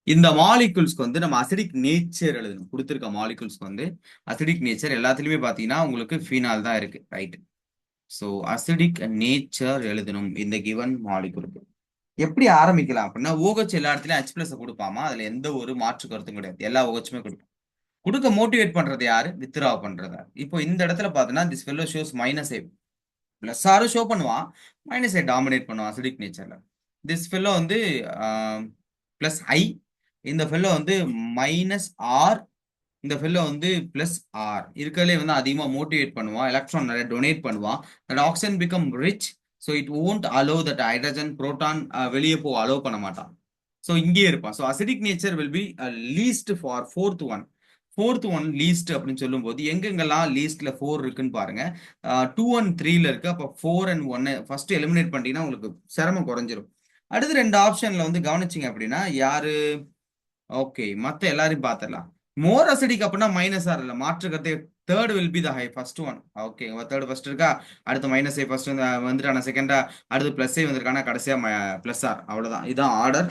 இந்த மாலிகுல்ஸ்க்கு வந்து நம்ம அசிடிக் நேச்சர் எழுதணும். கொடுத்துருக்க மாலிகுல்ஸ்க்கு வந்து அசிடிக் நேச்சர் எல்லாத்துலயுமே பாத்தீங்கன்னா உங்களுக்கு ஃபீனால் தான் இருக்கு. ரைட். ஸோ அசிடிக் நேச்சர் எழுதணும் இந்த கிவன் மாலிகுலுக்கு. எப்படி ஆரம்பிக்கலாம் அப்படின்னா, OH எல்லா இடத்துலயும் H பிளஸ் கொடுப்பாமா, அதுல எந்த ஒரு மாற்று கருத்தும் கிடையாது. எல்லா OHமே கொடுக்கும். கொடுக்க மோட்டிவேட் பண்றது யாரு? வித்ரா பண்றதா. இப்போ இந்த இடத்துல பாத்தீங்கன்னா this fellow shows -A. Plus ஆரும் ஷோ பண்ணுவான், -A டாமினேட் பண்ணுவான் அசிடிக் நேச்சர்ல. திஸ் ஃபெல்லோ வந்து +I, இந்த ஃபெல்லோ வந்து -R, இந்த ஃபெல்லோ வந்து +R. இருக்கிறதுலே வந்து அதிகமா மோட்டிவேட் பண்ணுவான், எலக்ட்ரான் நிறைய டொனேட் பண்ணுவான். That oxygen become rich, so it won't allow that hydrogen proton வெளியே போக அலோவ் பண்ண மாட்டான். ஸோ இங்கேயே இருப்பான். So acidic nature will be least for fourth one least அப்படின்னு சொல்லும்போது எங்கெங்கெல்லாம் லீஸ்ட்ல 4 இருக்குன்னு பாருங்க. 2 and 3ல இருக்கு. அப்போ 4 and 1 ஃபர்ஸ்ட் எலிமினேட் பண்ணிட்டீங்கன்னா உங்களுக்கு சிரமம் குறைஞ்சிரும். அடுத்து ரெண்டு ஆப்ஷன்ல வந்து கவனிச்சிங்க அப்படின்னா யாரு? ஓகே, மத்த எல்லாரையும் பார்த்துடலாம். மோர் அசிடிக் அப்படின்னா -R இல்ல, மாற்று கருத்து. Third will be the high first one. Okay, third first இருக்கா, அடுத்து -A ஃபர்ஸ்ட் வந்துட்டான செகண்டா, அடுத்து +A வந்திருக்கானா, கடைசியா +R. அவ்வளவுதான், இதான் ஆர்டர்.